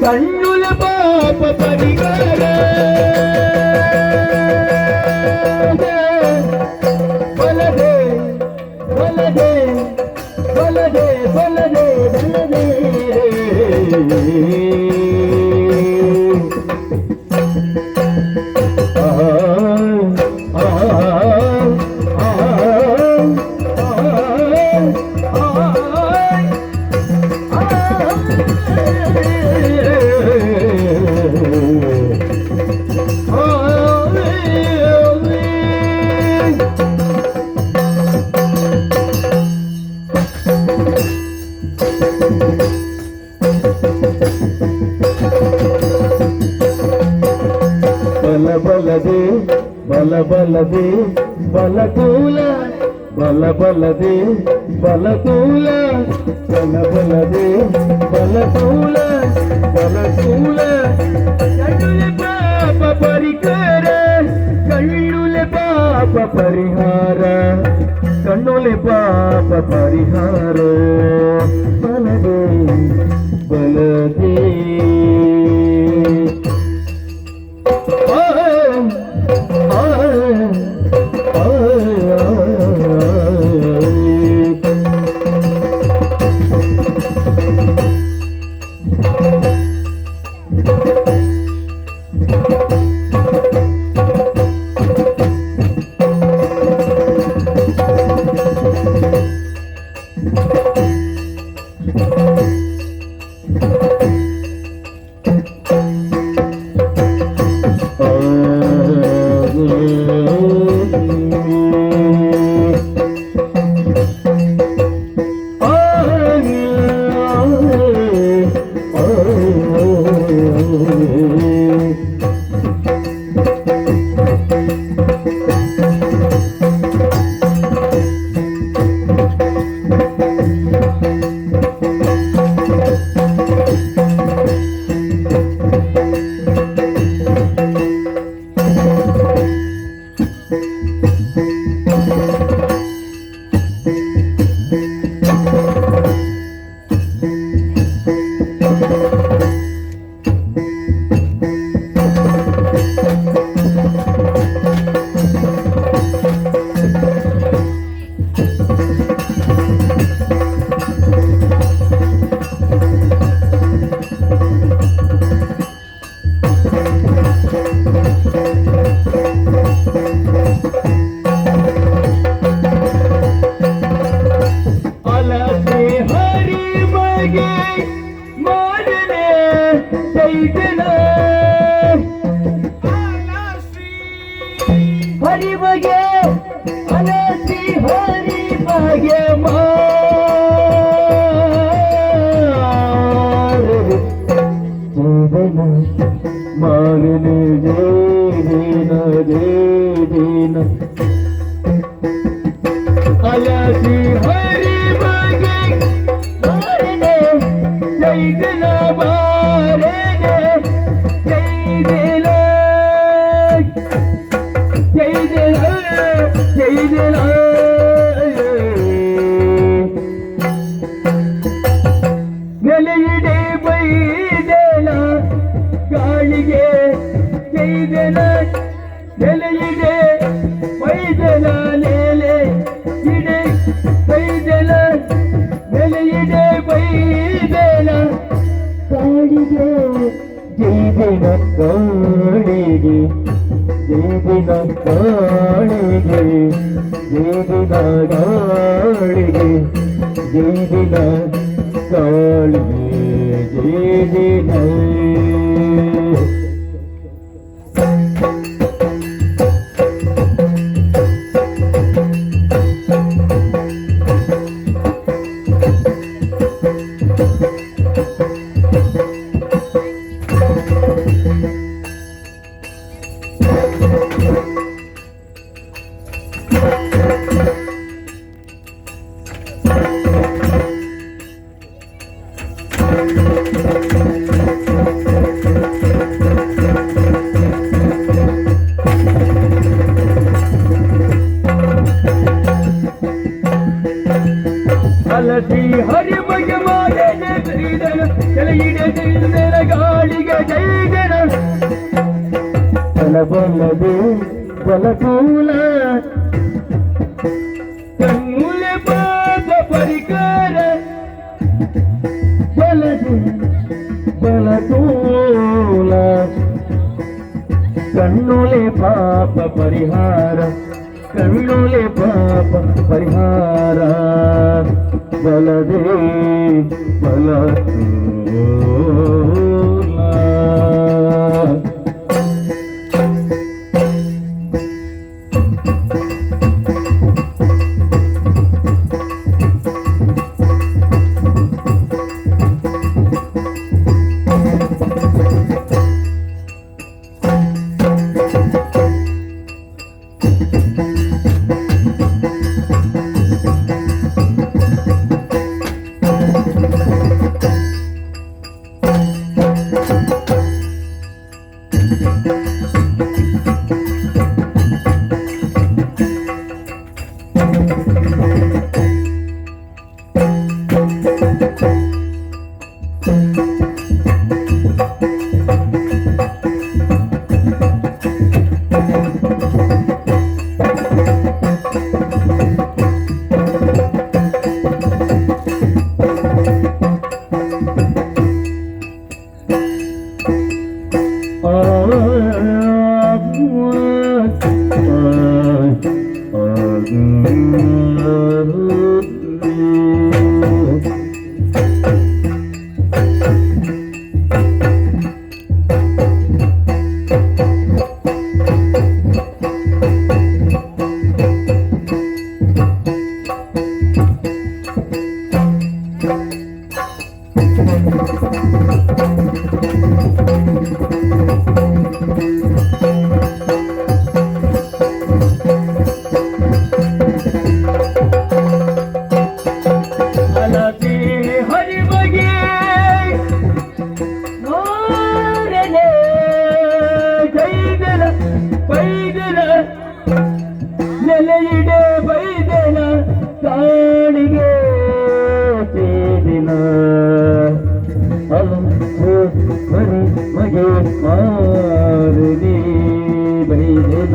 కన్నుల పాప పరిగర బలదే బలదే బలదే బలదే బలదే బలబలదే బలబలదే బలకూల బలబలదే బలకూల బలబలదే బలకూల బలకూల కన్నుల పాప పరికర కన్నుల పాప పరిహార కన్నుల పాప పరిహార బలదే బలదే हरि बगे अनसी हरि बगे मारने दे देना अनसी हरि बगे मारने जय दिला मारने ನೆಲೆಯಿಡೆ ಬೈದೆಲ ಗಾಳಿಗೆ ಕೈದೆಲ ನೆಲೆಯಿಡೆ ಬೈದೆಲ ನೆಲೆ ಇಡೆ ಬೈದೆಲ ನೆಲೆಯಿಡೆ ಬೈದೆಲ ಗಾಳಿಗೆ ಜೈದಿನ ಗಾಳಿಗೆ ಜೈದಿನ ಗಾಳಿಗೆ ಜೈದಿನ ಗಾಳಿಗೆ ಜೈದಿನ ಗಾಳಿಗೆ ಜೈದಿನ ಬಲದೆ ಬಲಕೂಲ ಕಣ್ಣುಲೆ ಪಾಪ ಪರಿಕಾರ ಬಲದೆ ಬಲಕೂಲ ಕಣ್ಣುಲೆ ಪಾಪ ಪರಿಹಾರ ಕಣ್ಣುಲೆ ಪಾಪ ಪರಿಹಾರ ಬಲದೆ ಬಲಕೂಲ ನೆಲೆಯಿಡೆ ಬೈದೆನ ಕಾಣಿಗೆ ಸೇದಿನ ಬರಿ ಮಗೆ ಮಾರುದಿ ಬೈದೆನ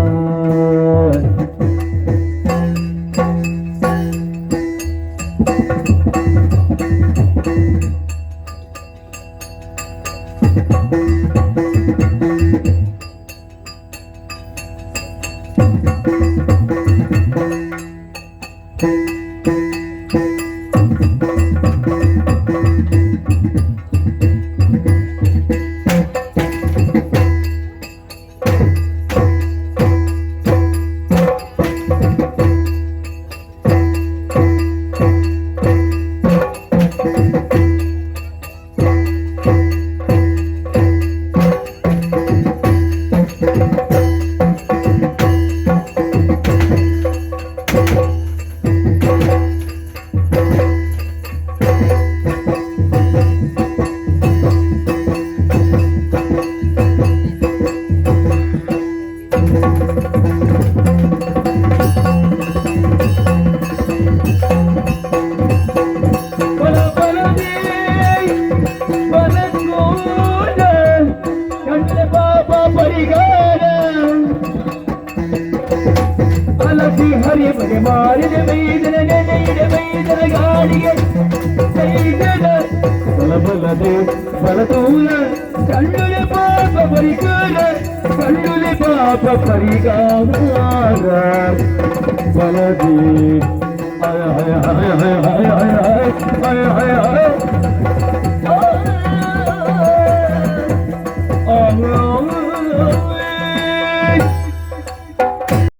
ಹರಿ ಬಗೆ ಮಾರಿದ ಬೈದನ ನೆನೆಯಿಡ ಬೈದನ ಗಾಳಿಗೆ ಬೈದನ ಬಲಬಲದೆ ಬಲತೂಲ ಕಣ್ಣುಲೆ ಪಾಪ ಪರಿಕಾರ ಕಣ್ಣುಲೆ ಪಾಪ ಪರಿಗಾರ ಬಲದಿ ಹಯ ಹಯ ಹಯ ಹಯ ಹಯ ಹಯ ಹಯ ಹಯ